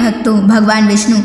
भक्तों, भगवान विष्णु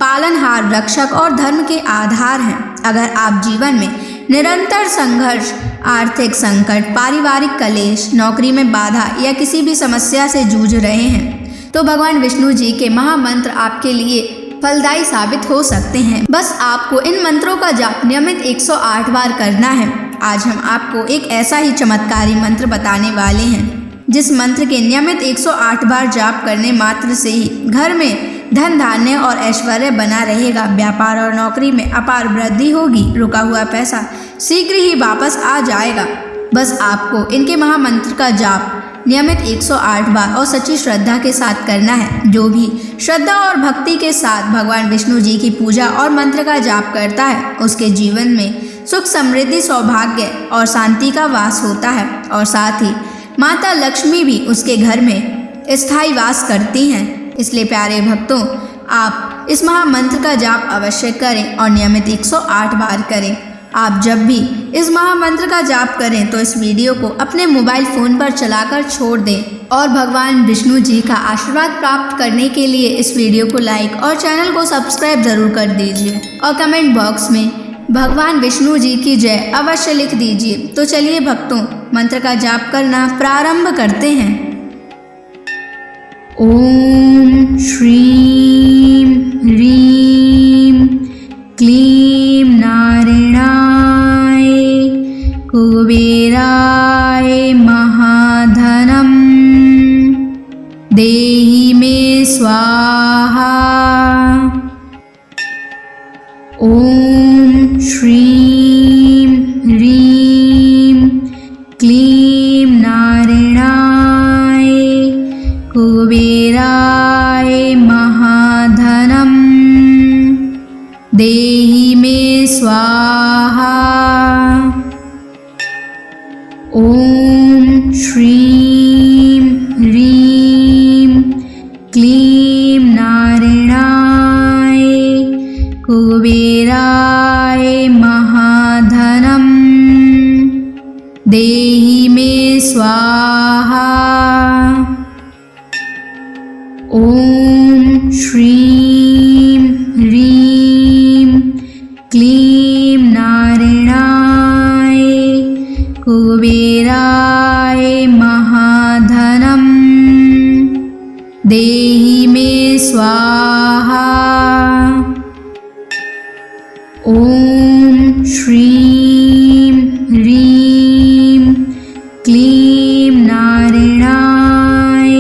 पालनहार, रक्षक और धर्म के आधार हैं। अगर आप जीवन में निरंतर संघर्ष, आर्थिक संकट, पारिवारिक कलेश, नौकरी में बाधा या किसी भी समस्या से जूझ रहे हैं तो भगवान विष्णु जी के महामंत्र आपके लिए फलदायी साबित हो सकते हैं। बस आपको इन मंत्रों का जाप नियमित 108 बार करना है। आज हम आपको एक ऐसा ही चमत्कारी मंत्र बताने वाले हैं जिस मंत्र के नियमित 108 बार जाप करने मात्र से ही घर में धन धान्य और ऐश्वर्य बना रहेगा। व्यापार और नौकरी में अपार वृद्धि होगी। रुका हुआ पैसा शीघ्र ही वापस आ जाएगा। बस आपको इनके महामंत्र का जाप नियमित 108 बार और सच्ची श्रद्धा के साथ करना है। जो भी श्रद्धा और भक्ति के साथ भगवान विष्णु जी की पूजा और मंत्र का जाप करता है उसके जीवन में सुख, समृद्धि, सौभाग्य और शांति का वास होता है और साथ ही माता लक्ष्मी भी उसके घर में स्थायी वास करती हैं। इसलिए प्यारे भक्तों, आप इस महामंत्र का जाप अवश्य करें और नियमित 108 बार करें। आप जब भी इस महामंत्र का जाप करें तो इस वीडियो को अपने मोबाइल फ़ोन पर चलाकर छोड़ दें और भगवान विष्णु जी का आशीर्वाद प्राप्त करने के लिए इस वीडियो को लाइक और चैनल को सब्सक्राइब ज़रूर कर दीजिए और कमेंट बॉक्स में भगवान विष्णु जी की जय अवश्य लिख दीजिए। तो चलिए भक्तों, मंत्र का जाप करना प्रारंभ करते हैं। ओम श्रीं ह्रीं क्लीं नारायणाय कुबेराय महाधनं देहि मे स्वाहा। ओम श्रीं ह्रीं क्लीं नारायणाय कुबेराय महाधनं देहि मे स्वाहा। ओम श्रीं ह्रीं क्लीं नारायणाय कुबेराय महाधनं देहि मे स्वाहा। ओम श्रीं ह्रीं क्लीं नारायणाय कुबेराय महाधनं देहि मे स्वाहा। ओम श्रीं ह्रीं क्लीं नारायणाय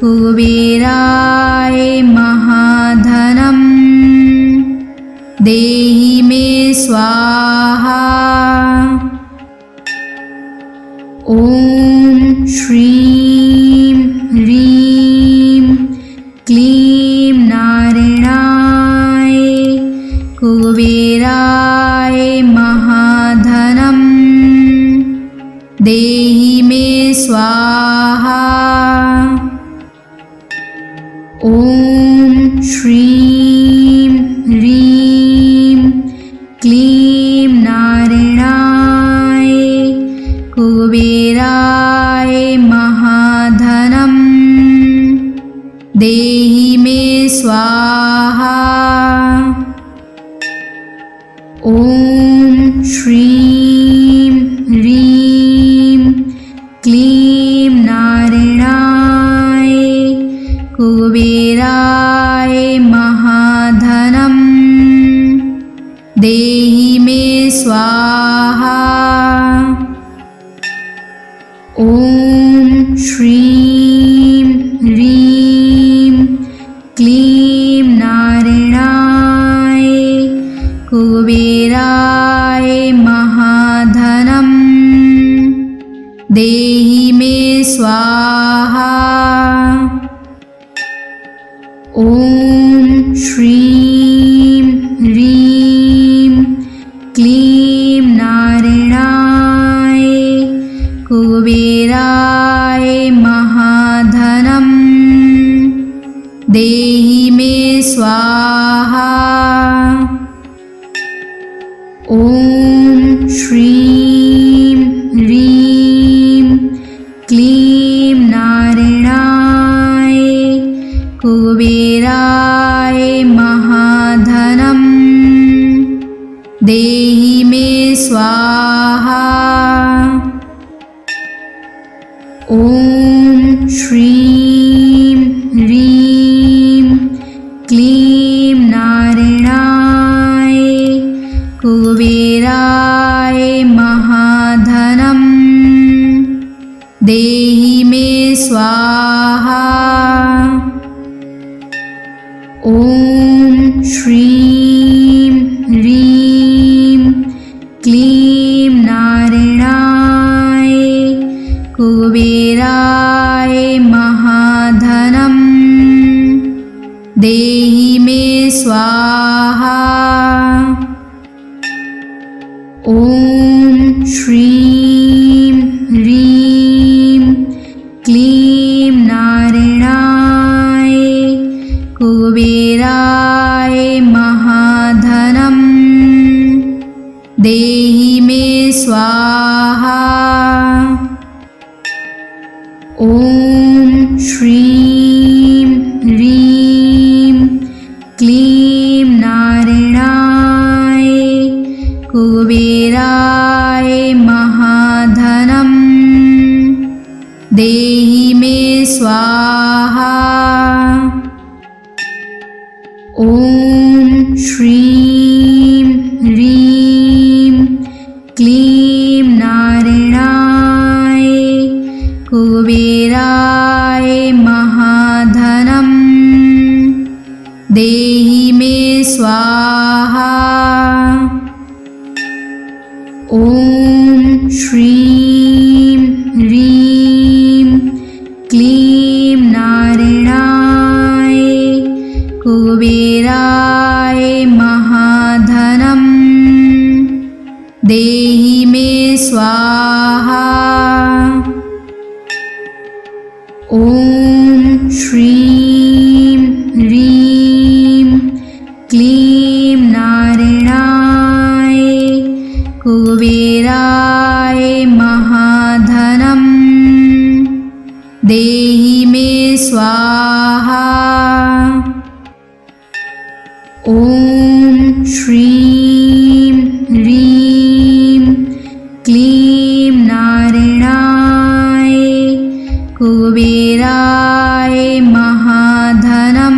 कुबेराय महाधनं देहि मे स्वाहा। ओम श्रीं ह्रीं क्लीं नारायणाय कुबेराय महाधनं देहि मे स्वाहा। ओम श्रीं ह्रीं क्लीं नारायणाय कुबेराय महाधनं देहि मे स्वाहा। ओम श्रीं ह्रीं क्लीं नारायणाय कुबेराय महाधनं देहि मे स्वाहा। ओम श्रीं ह्रीं क्लीं नारायणाय कुबेराय महाधनं देहि मे स्वाहा। ओम श्रीं ह्रीं क्लीं नारायणाय कुबेराय महाधनं देहि मे स्वाहा। ओम श्रीं ह्रीं क्लीं नारायणाय कुबेराय स्वाहा। ॐ श्रीं ह्रीं क्लीं नारायणाय कुबेराय महाधनं देहि मे स्वाहा। ॐ श्रीं ह्रीं क्लीं नारायणाय कुबेराय महाधनं देहि मे स्वाहा। ॐ श्रीं ह्रीं क्लीं नारायणाय कुबेराय महाधनं देहि मे स्वाहा। ॐ श्रीं ह्रीं क्लीं नारायणाय कुबेराय महाधनं देहि मे स्वाहा। ॐ श्रीं ह्रीं क्लीं नारायणाय कुबेराय महाधनं देहि मे स्वाहा। ॐ श्रीं ह्रीं क्लीं नारायणाय कुबेराय महाधनं देहि मे स्वाहा। ॐ श्रीं ह्रीं क्लीं नारायणाय कुबेराय महाधनं देहि मे स्वाहा। ॐ श्रीं ह्रीं क्लीं नारायणाय कुबेराय महाधनं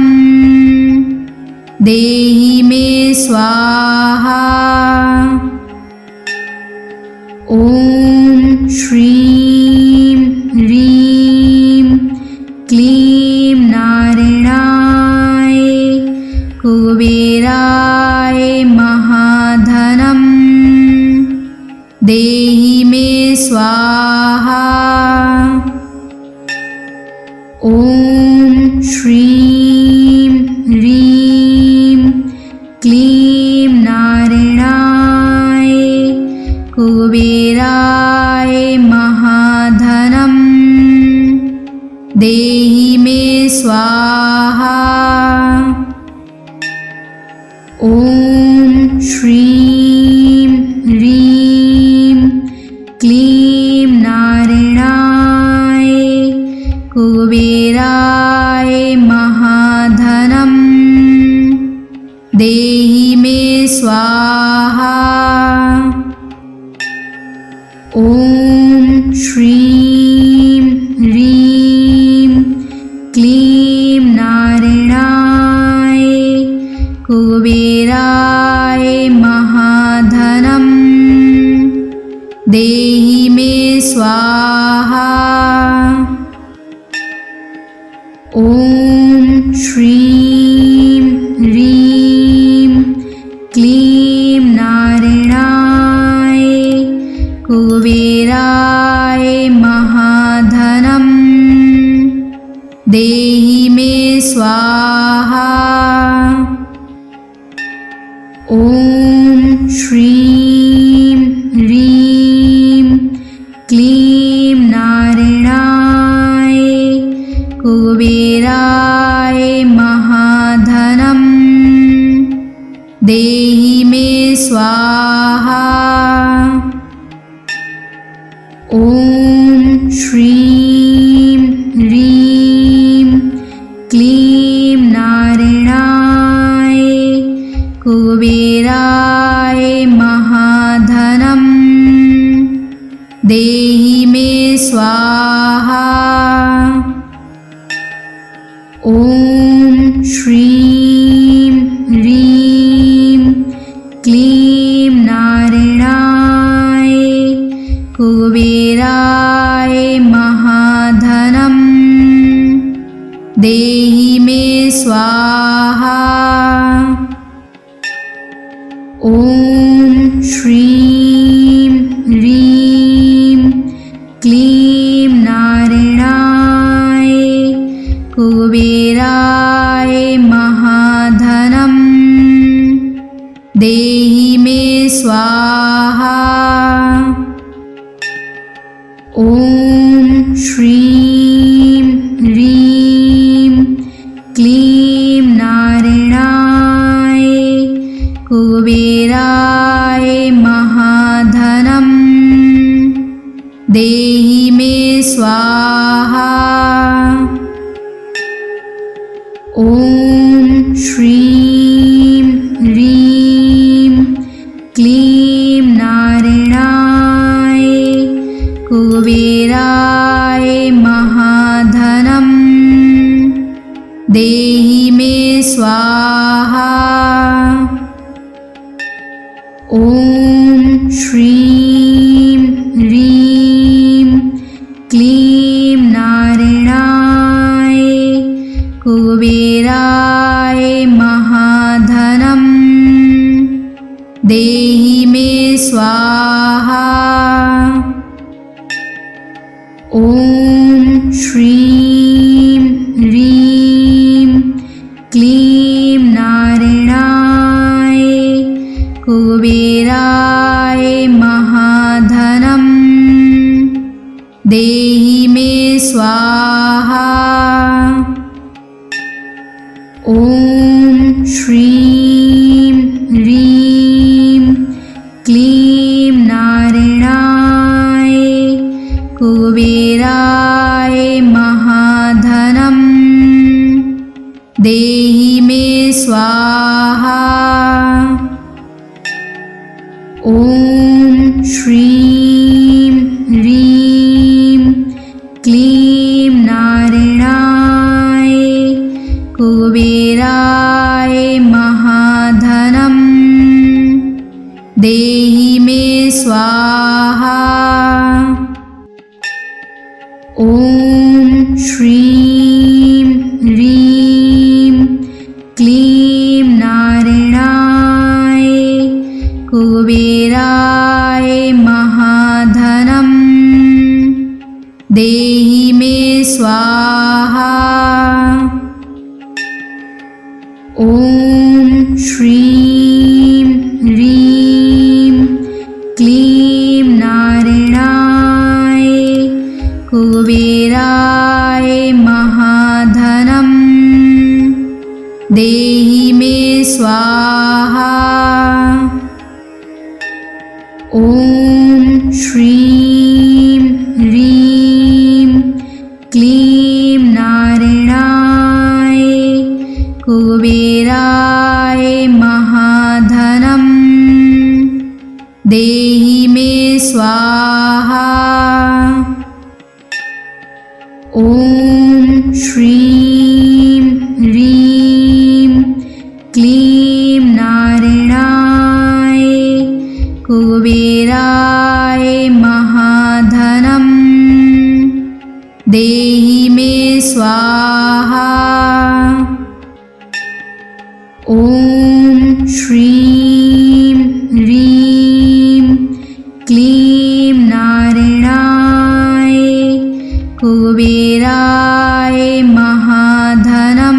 देहि मे स्वाहा। ॐ श्रीं ह्रीं क्लीं नारायणाय कुबेराय महाधनं देहि मे स्वाहा। ॐ श्रीं ह्रीं क्लीं नारायणाय कुबेराय महाधनं देहि मे स्वाहा। ॐ श्रीं ह्रीं क्लीं नारायणाय कुबेराय महाधनं देहि मे स्वाहा। ॐ श्रीं ह्रीं क्लीं नारायणाय कुबेराय महाधनं देहि मे स्वाहा। ॐ श्रीं ह्रीं क्लीं नारायणाय कुबेराय महाधनं देहि मे स्वाहा। ॐ श्रीं ह्रीं क्लीं नारायणाय कुबेराय महाधनं देहि मे स्वाहा। ॐ श्रीं ह्रीं क्लीं नारायणाय कुबेराय महाधनं देहि मे स्वाहा। ॐ श्रीं ह्रीं क्लीं नारायणाय कुबेराय महाधनं देहि मे स्वाहा। ॐ श्रीं ह्रीं क्लीं नारायणाय कुबेराय महाधनं देहि मे स्वाहा। ॐ श्रीं ह्रीं क्लीं नारायणाय कुबेराय महाधनं देहि मे स्वाहा। ॐ श्रीं ह्रीं क्लीं नारायणाय कुबेराय महाधनं देहि मे स्वाहा। ॐ श्रीं ह्रीं क्लीं नारायणाय कुबेराय महाधनं देहि मे स्वाहा। ॐ श्रीं ह्रीं क्लीं नारायणाय कुबेराय महाधनं देहि मे स्वाहा। ॐ श्रीं ह्रीं क्लीं नारायणाय कुबेराय महाधनं देहि मे स्वाहा। ॐ श्रीं ह्रीं क्लीं नारायणाय कुबेराय महाधनं देहि मे स्वाहा। ॐ श्रीं ह्रीं क्लीं नारायणाय कुबेराय महाधनं देहि मे स्वाहा। ॐ श्रीं ह्रीं क्लीं नारायणाय कुबेराय महाधनं देहि मे स्वाहा। ॐ श्रीं ह्रीं क्लीं नारायणाय कुबेराय महाधनं देहि मे स्वाहा। ॐ श्रीं ह्रीं क्लीं नारायणाय कुबेराय महाधनं देहि मे स्वाहा। ॐ श्रीं ह्रीं क्लीं नारायणाय कुबेराय महाधनं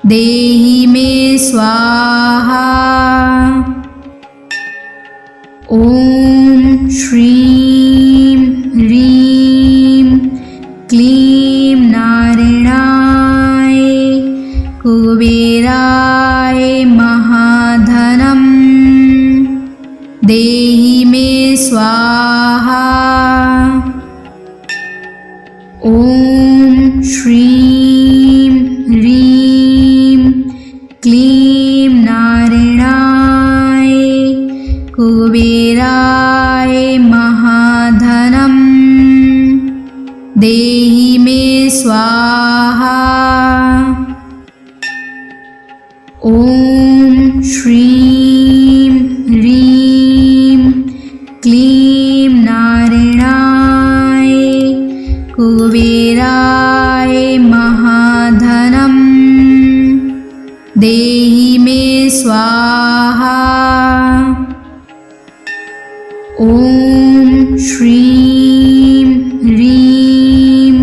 देहि मे स्वाहा। ॐ श्रीं ह्रीं क्लीं नारायणाय कुबेराय महाधनं देहि मे स्वाहा। ॐ श्रीं ह्रीं क्लीं नारायणाय कुबेराय महाधनम् देहि मे स्वाहा। ॐ श्रीं ह्रीं क्लीं नारायणाय कुबेराय महाधनम् देहि मे स्वाहा। ॐ श्रीं ह्रीं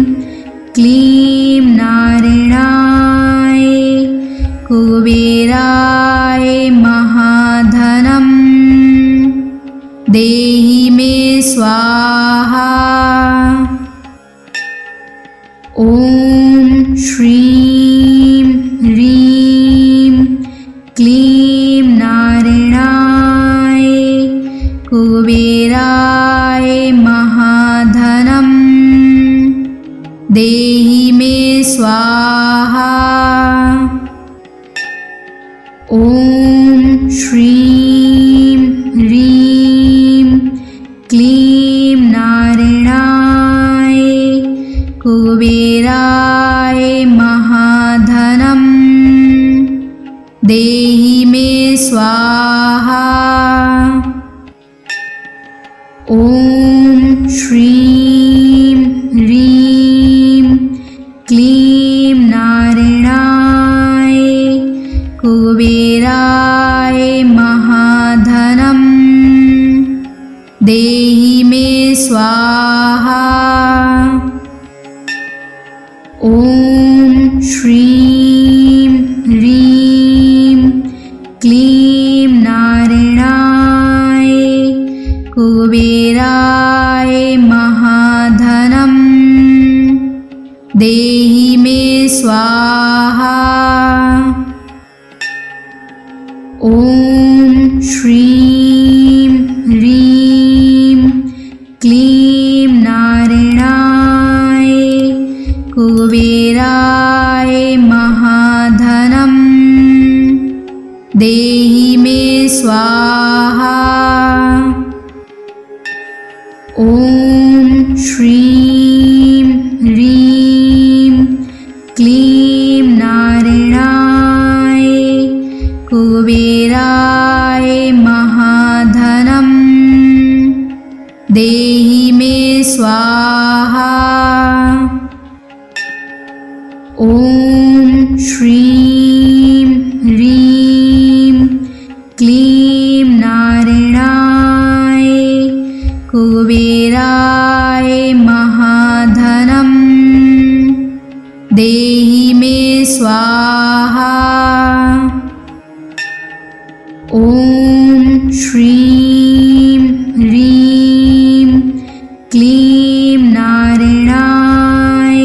क्लीं नारायणाय कुबेराय महाधनम् देहि मे स्वाहा। ॐ श्रीं ह्रीं क्लीं नारायणाय कुबेराय महाधनम् देहि मे स्वाहा। ॐ श्रीं ह्रीं क्लीं नारायणाय कुबेराय महाधनम् देहि मे स्वाहा। ॐ श्रीं ह्रीं क्लीं नारायणाय कुबेराय महाधनम् देहि मे स्वाहा। ॐ श्रीं ह्रीं क्लीं नारायणाय कुबेराय महाधनम् देहि मे स्वाहा। ॐ श्रीं ह्रीं क्लीं नारायणाय कुबेराय महाधनम् देहि मे स्वाहा। ॐ श्रीं ह्रीं क्लीं नारायणाय कुबेराय महाधनम् देहि मे स्वाहा। ॐ श्रीं ह्रीं क्लीं नारायणाय कुबेराय महाधनम् देहि मे स्वाहा। ॐ श्रीं ह्रीं क्लीं नारायणाय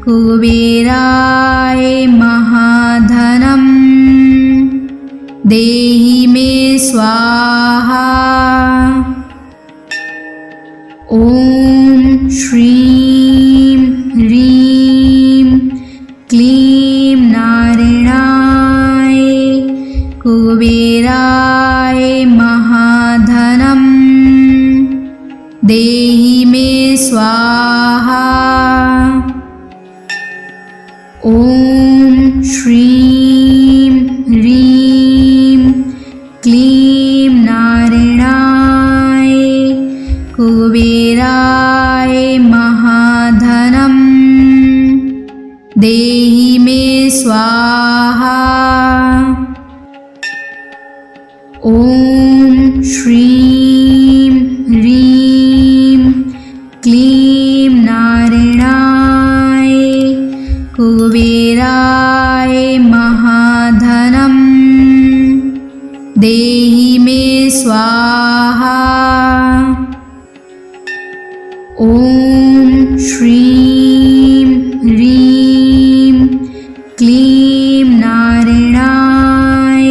कुबेराय महाधनम् देहि मे स्वाहा। ॐ श्रीं ह्रीं क्लीं नारायणाय कुबेराय महाधनम् देहि मे स्वाहा। ॐ श्रीं ह्रीं क्लीं नारायणाय कुबेराय महाधनम् देहि मे स्वाहा। ॐ श्रीं ह्रीं क्लीं नारायणाय कुबेराय महाधनम् देहि मे स्वाहा। ॐ श्रीं ह्रीं क्लीं नारायणाय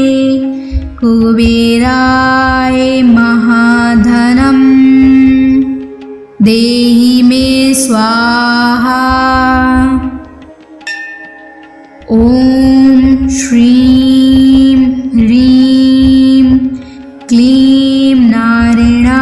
कुबेराय महाधनम् देहि मे स्वाहा। ॐ श्रीं ह्रीं क्लीं नारायणाय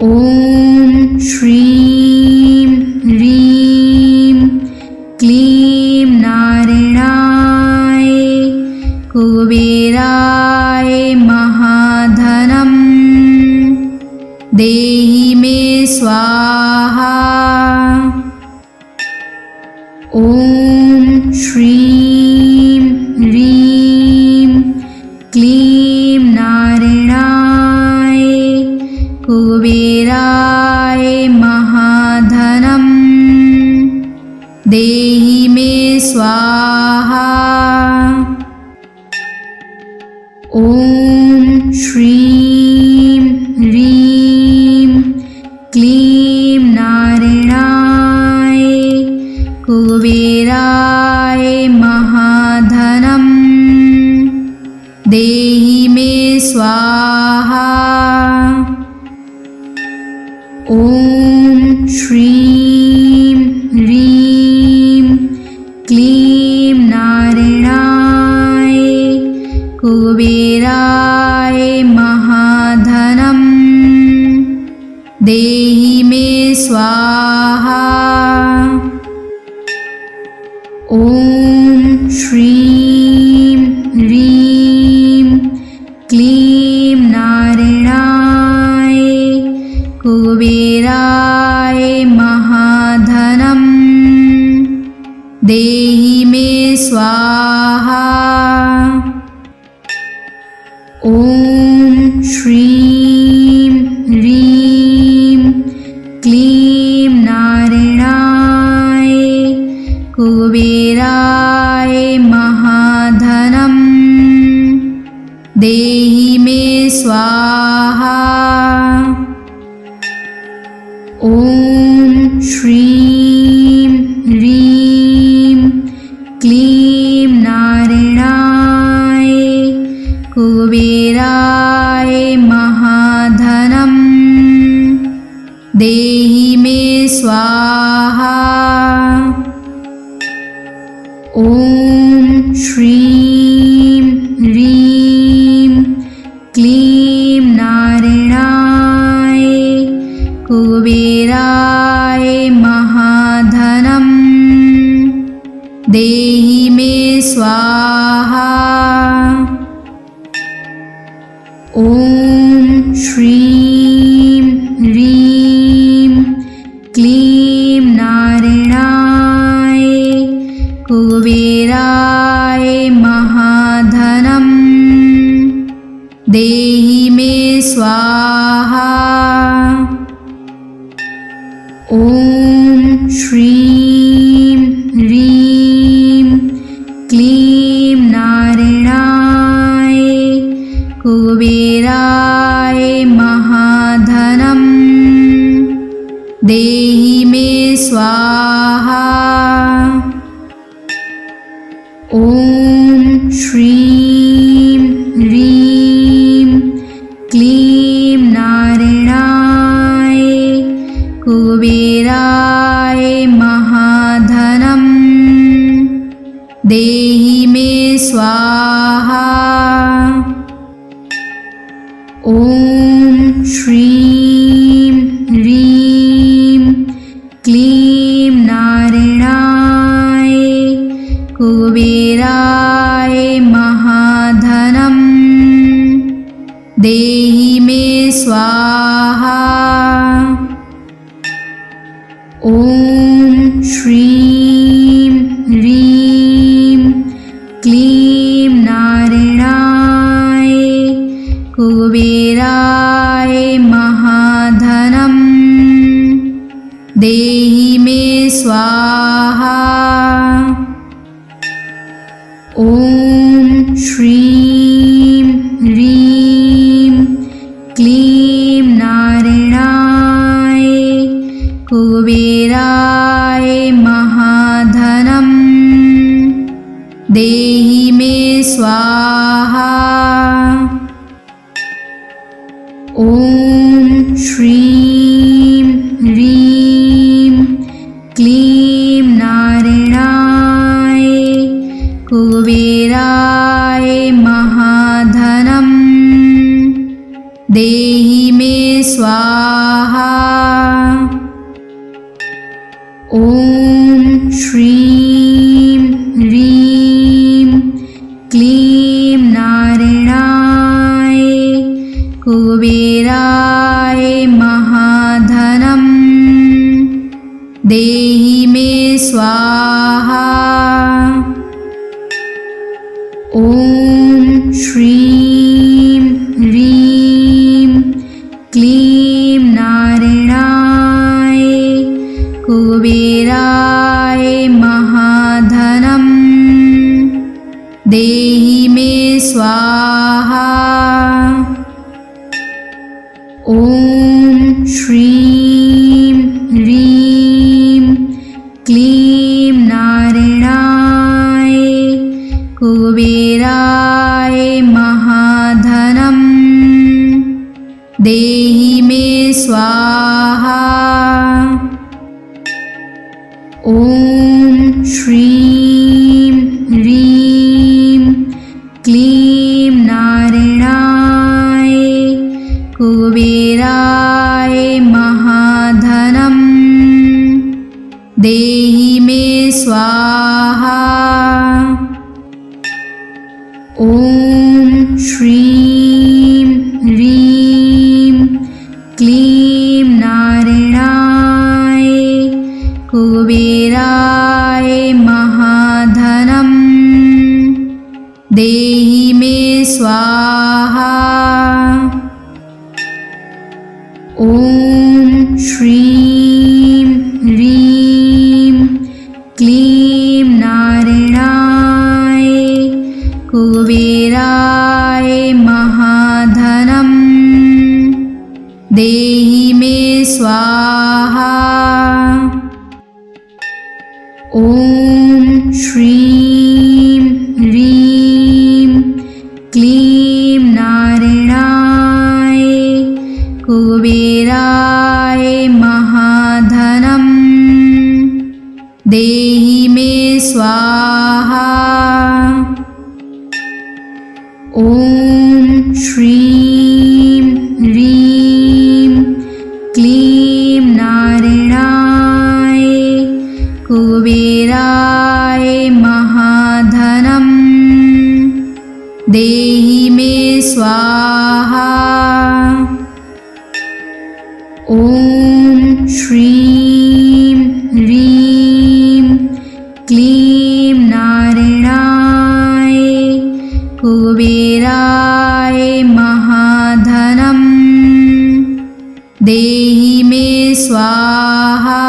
ॐ श्रीं ह्रीं क्लीं नारायणाय कुबेराय महाधनं देहि मे स्वाहा। ॐ श्रीं ह्रीं क्लीं नारायणाय कुबेराय महाधनं देहि मे स्वाहा। ॐ श्रीं ह्रीं क्लीं नारायणाय कुबेराय महाधनं देहि मे स्वाहा। ॐ श्रीं ह्रीं क्लीं नारायणाय कुबेराय महाधनं देहि मे स्वाहा। ॐ श्रीं ह्रीं क्लीं नारायणाय कुबेराय महाधनं देहि मे स्वाहा। ॐ श्रीं ह्रीं क्लीं नारायणाय कुबेराय महाधनं देहि मे स्वाहा। ॐ श्रीं ह्रीं क्लीं नारायणाय कुबेराय महाधनं देहि मे स्वाहा। ॐ श्रीं ह्रीं क्लीं नारायणाय कुबेराय महाधनं देहि मे स्वाहा। ॐ श्रीं ह्रीं क्लीं नारायणाय कुबेराय महाधनं देहि मे स्वाहा। ॐ श्रीं ह्रीं क्लीं नारायणाय कुबेराय महाधनं देहि मे स्वाहा। ॐ श्रीं ह्रीं क्लीं नारायणाय कुबेराय महाधनं देहि मे स्वाहा। ॐ श्रीं ह्रीं क्लीं नारायणाय कुबेराय महाधनं देहि मे स्वाहा। ॐ श्रीं ह्रीं क्लीं नारायणाय कुबेराय महाधनं देहि मे स्वाहा। ॐ श्रीं ह्रीं क्लीं नारायणाय कुबेराय महाधनं देहि मे स्वाहा। ॐ श्रीं ह्रीं क्लीं नारायणाय कुबेराय महाधनं देहि मे स्वाहा। ॐ श्रीं ह्रीं क्लीं नारायणाय कुबेराय महाधनं देहि मे स्वाहा। ॐ श्रीं ह्रीं क्लीं नारायणाय कुबेराय महाधनं देहि मे स्वाहा। ॐ श्रीं ह्रीं क्लीं नारायणाय कुबेराय महाधनं देहि मे स्वाहा। ॐ श्रीं ह्रीं क्लीं नारायणाय कुबेराय महाधनं देहि मे स्वाहा। ॐ श्रीं ह्रीं क्लीं नारायणाय कुबेराय महाधनं देहि मे स्वाहा। ॐ श्रीं ह्रीं क्लीं नारायणाय कुबेराय महाधनं देहि मे स्वाहा। ॐ श्रीं ह्रीं क्लीं नारायणाय कुबेराय महाधनं देहि मे स्वाहा। ॐ श्रीं ह्रीं क्लीं नारायणाय कुबेराय महाधनं देहि मे स्वाहा। ॐ श्रीं ह्रीं क्लीं नारायणाय कुबेराय महाधनं देहि मे स्वाहा।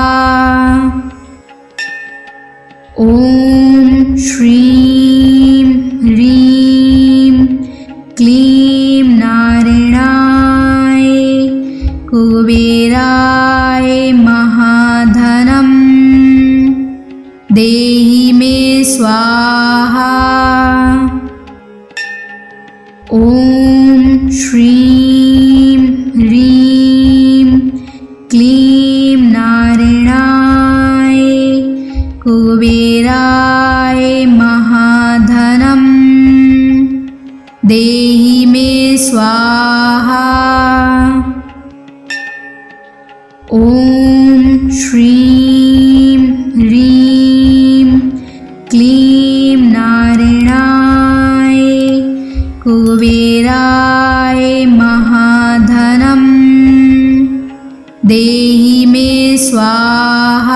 ॐ श्रीं ह्रीं क्लीं नारायणाय कुबेराय महाधनं देहि मे स्वाहा। ॐ श्रीं ह्रीं क्लीं नारायणाय कुबेराय महाधनं देहि मे स्वाहा। ॐ श्रीं ह्रीं क्लीं नारायणाय कुबेराय महाधनं देहि मे स्वाहा।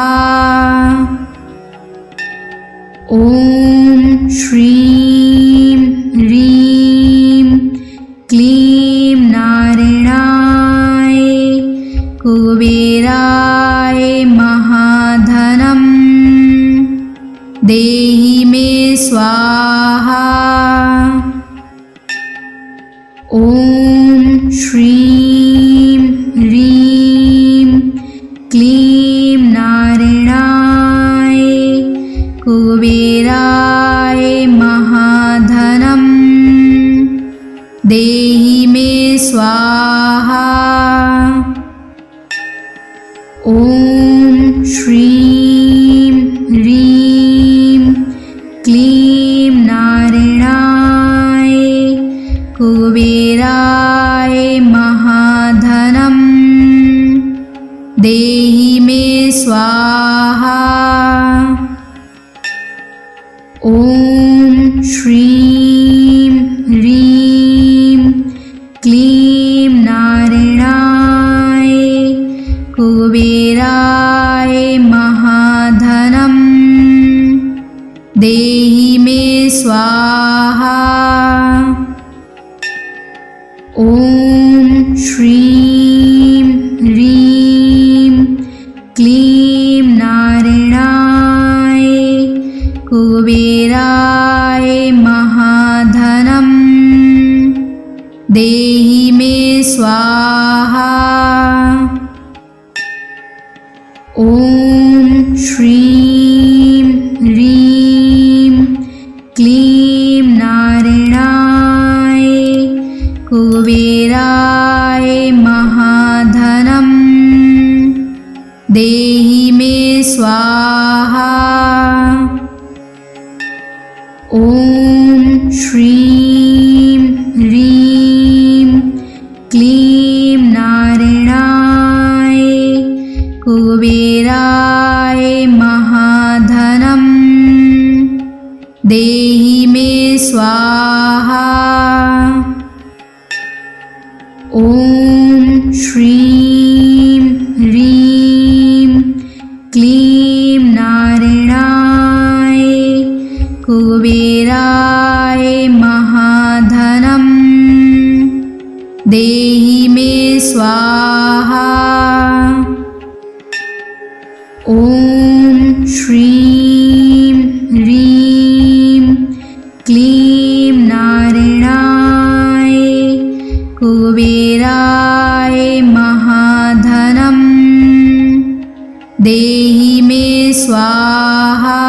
ॐ श्रीं ह्रीं क्लीं नारायणाय कुबेराय महाधनं देहि मे स्वाहा। ॐ श्रीं ह्रीं क्लीं नारायणाय कुबेराय महाधनं देहि मे स्वाहा। ॐ श्रीं ह्रीं क्लीं नारायणाय कुबेराय महाधनं देहि मे स्वाहा। ॐ श्रीं ह्रीं क्लीं नारायणाय कुबेराय महाधनं देहि मे स्वाहा। ॐ श्रीं ह्रीं क्लीं नारायणाय कुबेराय महाधनं देहि मे स्वाहा। ॐ श्रीं ह्रीं क्लीं नारायणाय कुबेराय महाधनं देहि मे स्वाहा। ॐ श्रीं ह्रीं क्लीं नारायणाय कुबेराय महाधनं देहि मे स्वाहा। ॐ श्रीं ह्रीं क्लीं नारायणाय कुबेराय महाधनं देहि मे स्वाहा। ॐ श्रीं ह्रीं क्लीं नारायणाय कुबेराय महाधनं देहि मे स्वाहा।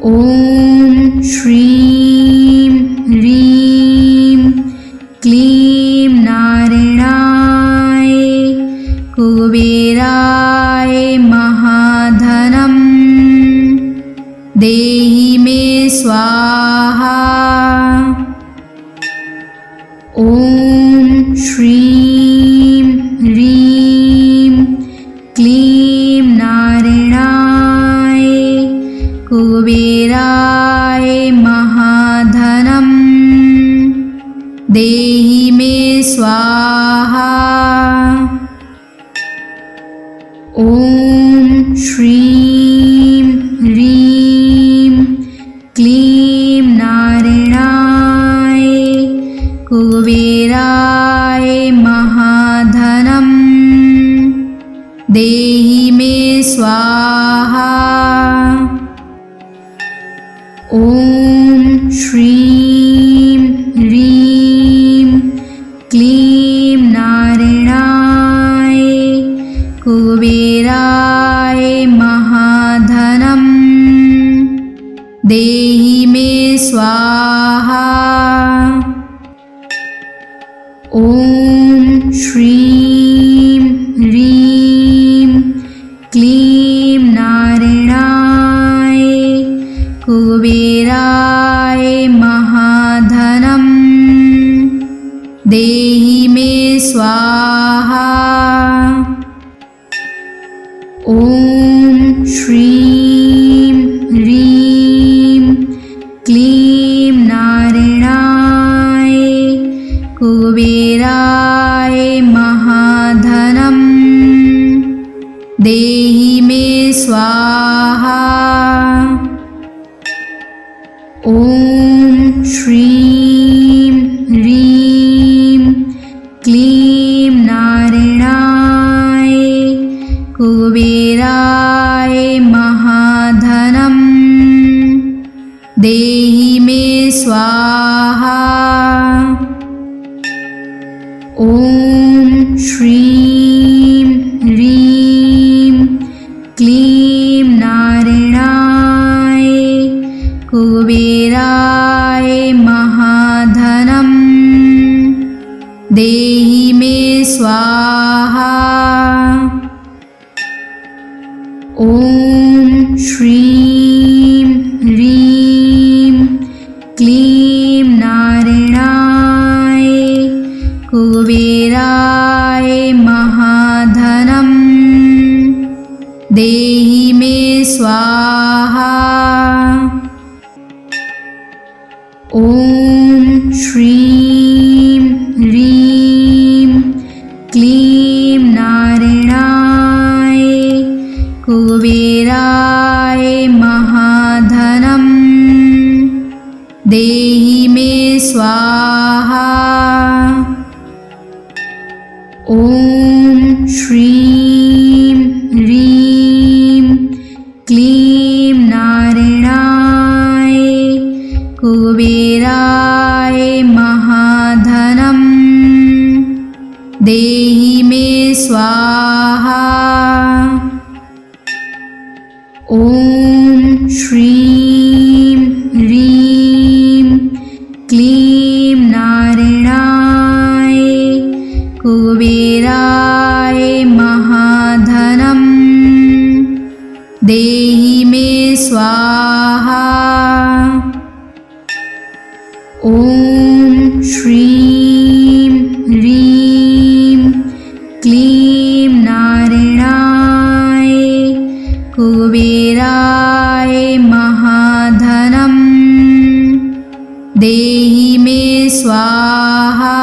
ॐ श्रीं ह्रीं क्लीं नारायणाय कुबेराय महाधनं देहि मे स्वाहा। ॐ श्रीं ह्रीं क्लीं नारायणाय कुबेराय महाधनं देहि मे स्वाहा। ॐ श्रीं ह्रीं क्लीं नारायणाय कुबेराय महाधनं देहि मे स्वाहा। ॐ श्रीं ह्रीं क्लीं नारायणाय कुबेराय महाधनं देहि मे स्वाहा। ॐ श्रीं ह्रीं क्लीं नारायणाय कुबेराय महाधनं देहि मे स्वाहा। ॐ श्रीं ह्रीं क्लीं नारायणाय कुबेराय महाधनं देहि मे स्वाहा। ॐ श्रीं ह्रीं क्लीं नारायणाय कुबेराय महाधनं देहि मे स्वाहा। ॐ श्रीं ह्रीं क्लीं नारायणाय कुबेराय महाधनं देहि मे स्वाहा। ॐ श्रीं ह्रीं क्लीं नारायणाय कुबेराय स्वाहा। ॐ श्रीं ह्रीं क्लीं नारायणाय कुबेराय महाधनं देहि मे स्वाहा। ॐ श्रीं ह्रीं क्लीं नारायणाय कुबेराय महाधनं देहि मे स्वाहा। ॐ श्रीं ह्रीं क्लीं नारायणाय कुबेराय महाधनं देहि मे स्वाहा। ॐ श्रीं ह्रीं क्लीं नारायणाय कुबेराय महाधनं देहि मे स्वाहा।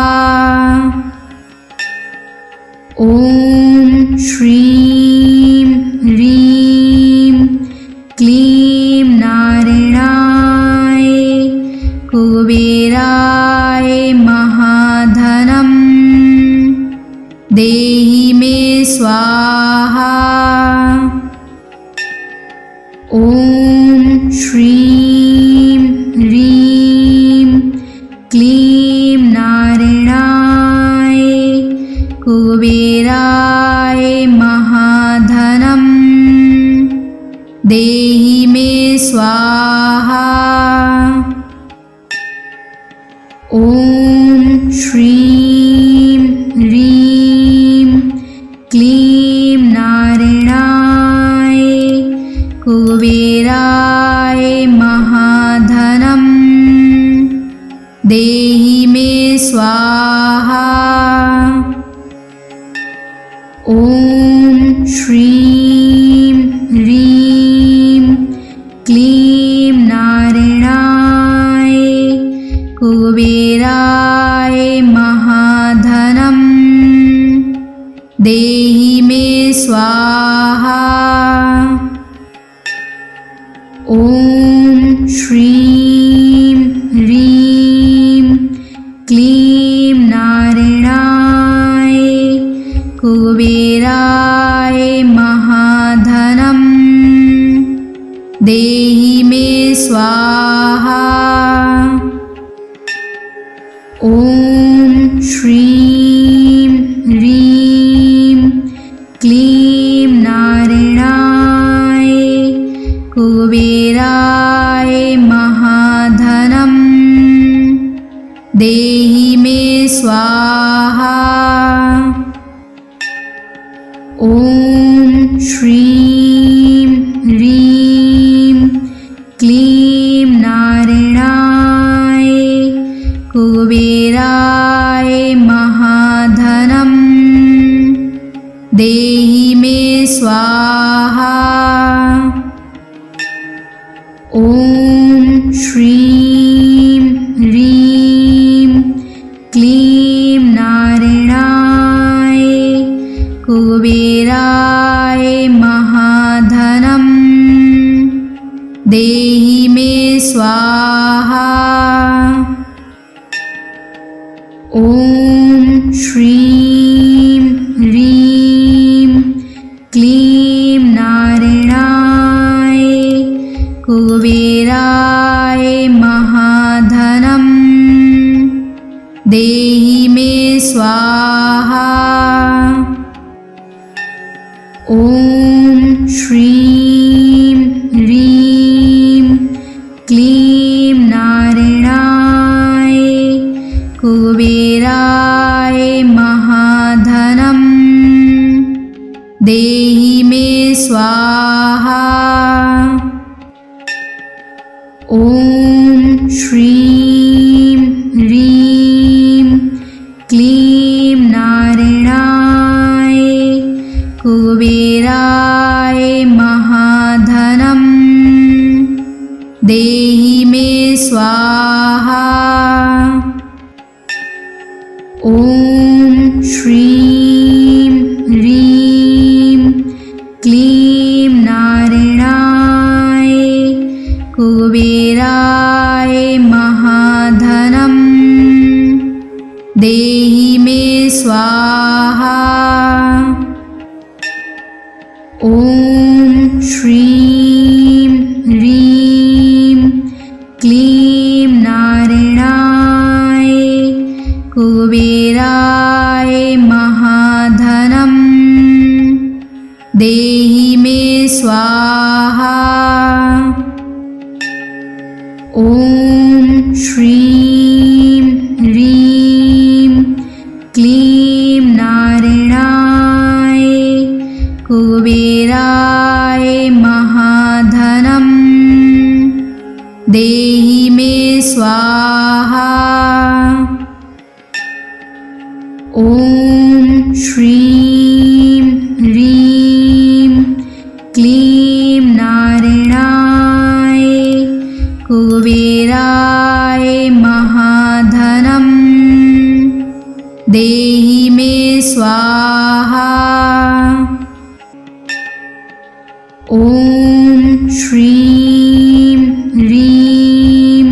ॐ श्रीं ह्रीं क्लीं नारायणाय कुबेराय महाधनं देहि मे स्वाहा। ॐ श्रीं ह्रीं क्लीं नारायणाय कुबेराय महाधनं देहि मे स्वाहा। ॐ श्रीं ह्रीं क्लीं नारायणाय कुबेराय महाधनं देहि मे स्वाहा। ॐ श्रीं ह्रीं क्लीं नारायणाय कुबेराय महाधनं देहि मे स्वाहा। ॐ श्रीं ह्रीं क्लीं नारायणाय कुबेराय महाधनं देहि मे स्वाहा। ॐ श्रीं ह्रीं क्लीं नारायणाय कुबेराय महाधनं देहि मे स्वाहा। ॐ श्रीं ह्रीं क्लीं नारायणाय कुबेराय महाधनं देहि मे स्वाहा। ॐ श्रीं ह्रीं क्लीं नारायणाय कुबेराय महाधनं देहि मे स्वाहा। ॐ श्रीं ह्रीं क्लीं नारायणाय कुबेराय महाधनं देहि मे स्वाहा। ॐ श्रीं ह्रीं क्लीं नारायणाय कुबेराय महाधनं देहि मे स्वाहा। ॐ श्रीं ह्रीं क्लीं नारायणाय कुबेराय महाधनं ॐ श्रीं ह्रीं क्लीं नारायणाय कुबेराय महाधनं देहि मे स्वाहा। ॐ श्रीं ह्रीं क्लीं नारायणाय कुबेराय महाधनं देहि मे स्वाहा। ॐ श्रीं ह्रीं क्लीं नारायणाय कुबेराय महाधनं देहि मे स्वाहा। ॐ श्रीं ह्रीं क्लीं नारायणाय कुबेराय महाधनं देहि मे स्वाहा। ॐ श्रीं ह्रीं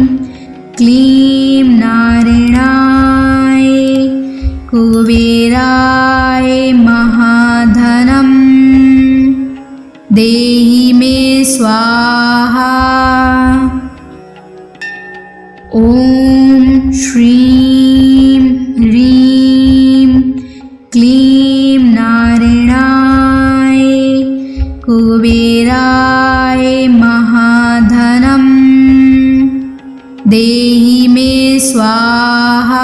क्लीं नारायणाय कुबेराय महाधनं देहि मे स्वाहा। ॐ श्रीं ह्रीं क्लीं नारायणाय कुबेराय महाधनं देहि मे स्वाहा।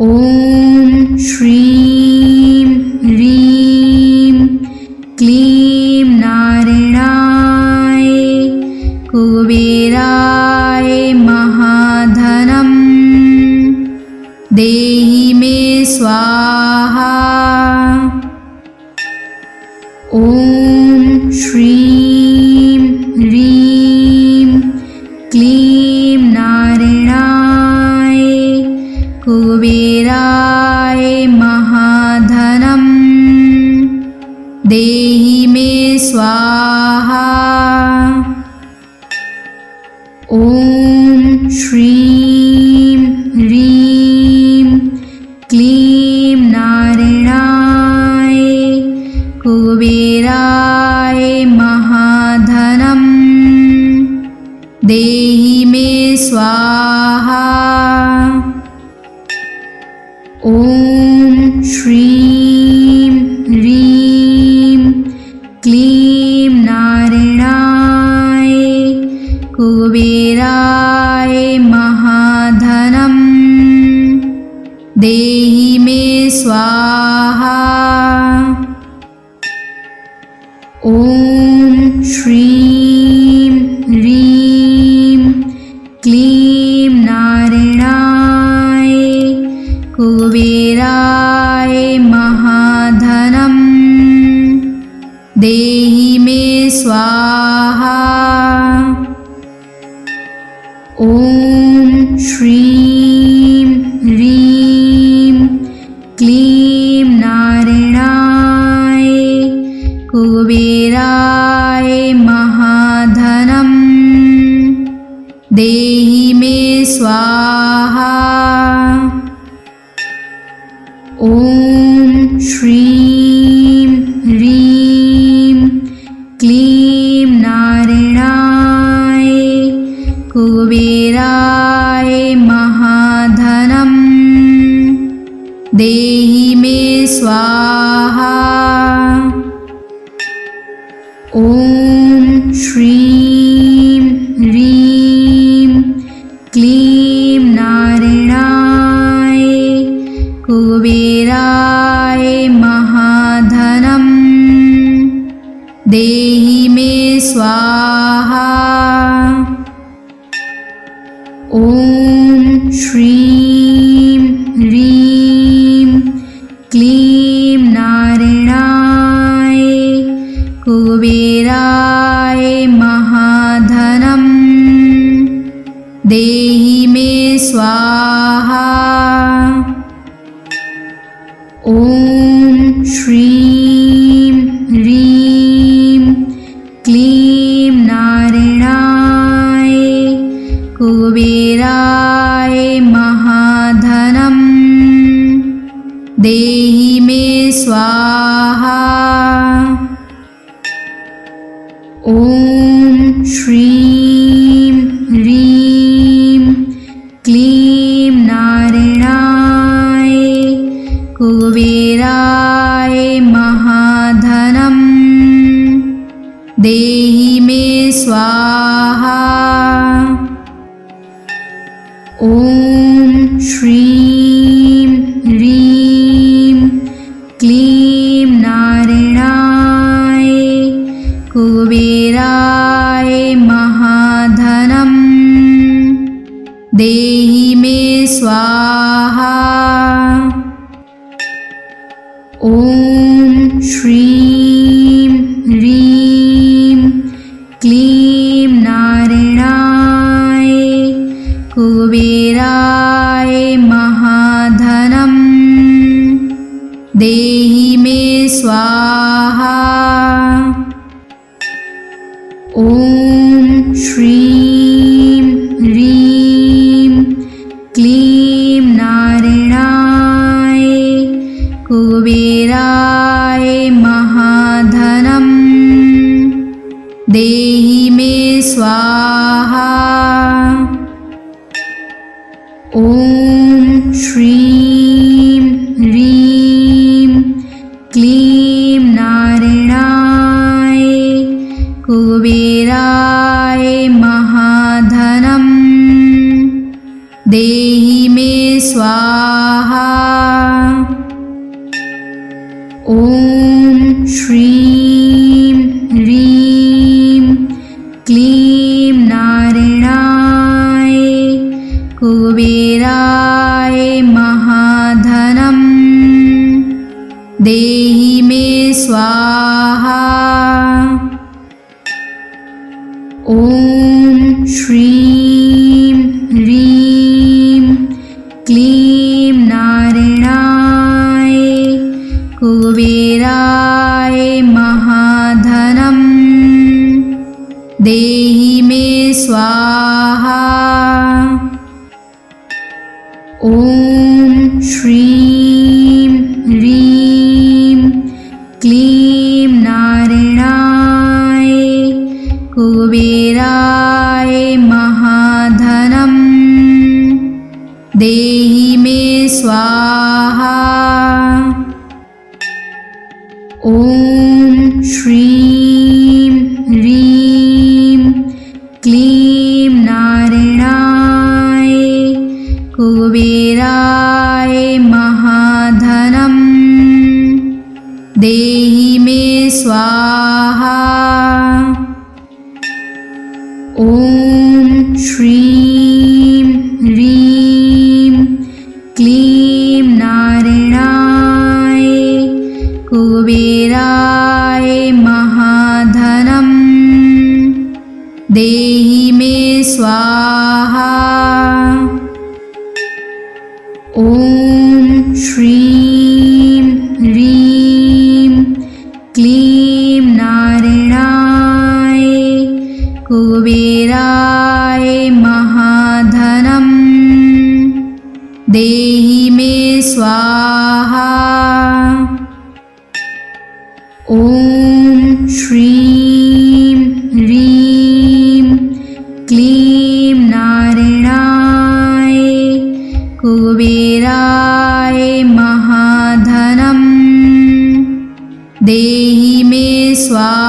ॐ श्रीं ह्रीं क्लीं नारायणाय कुबेराय महाधनं देहि मे स्वाहा। ॐ श्रीं ह्रीं क्लीं नारायणाय कुबेराय महाधनं देहि मे स्वाहा। ॐ श्रीं ह्रीं क्लीं नारायणाय कुबेराय महाधनं देहि मे स्वाहा। ॐ श्रीं ह्रीं क्लीं नारायणाय कुबेराय महाधनं देहि मे स्वाहा। ॐ श्रीं ह्रीं क्लीं नारायणाय कुबेराय महाधनं देहि मे स्वाहा। ॐ श्रीं ह्रीं क्लीं नारायणाय कुबेराय महाधनं देहि मे स्वाहा। ॐ श्रीं ह्रीं क्लीं नारायणाय कुबेराय महाधनं देहि मे स्वाहा। ॐ श्रीं ह्रीं क्लीं नारायणाय कुबेराय महाधनं देहि मे स्वाहा। ॐ श्रीं ह्रीं क्लीं नारायणाय कुबेराय ॐ श्रीं ह्रीं क्लीं नारायणाय कुबेराय महाधनं देहि मे स्वाहा। ॐ श्रीं ह्रीं क्लीं नारायणाय कुबेराय महाधनं देहि मे स्वाहा। ॐ श्रीं ह्रीं क्लीं नारायणाय कुबेराय महाधनं देहि मे स्वाहा। ॐ श्रीं ह्रीं क्लीं नारायणाय कुबेराय महाधनं देहि मे स्वाहा। ॐ श्रीं ह्रीं क्लीं नारायणाय कुबेराय महाधनं देहि मे स्वाहा। ॐ श्रीं ह्रीं क्लीं नारायणाय कुबेराय महाधनं देहि मे स्वाहा। ॐ श्रीं ह्रीं क्लीं नारायणाय कुबेराय महाधनं देहि मे स्वाहा। ॐ श्रीं ह्रीं क्लीं नारायणाय कुबेराय महाधनं देहि मे स्वाहा। ॐ श्रीं ह्रीं क्लीं नारायणाय कुबेराय महाधनं देहि मे स्वाहा। ॐ श्रीं ह्रीं क्लीं नारायणाय कुबेराय महाधनं देहि मे स्वाहा। ॐ श्रीं ह्रीं क्लीं नारायणाय कुबेराय महाधनं देहि मे स्वाहा। ॐ श्रीं ह्रीं क्लीं नारायणाय कुबेराय महाधनं देहि मे स्वाहा। ॐ श्रीं ह्रीं क्लीं नारायणाय कुबेराय महाधनं देहि मे स्वाहा।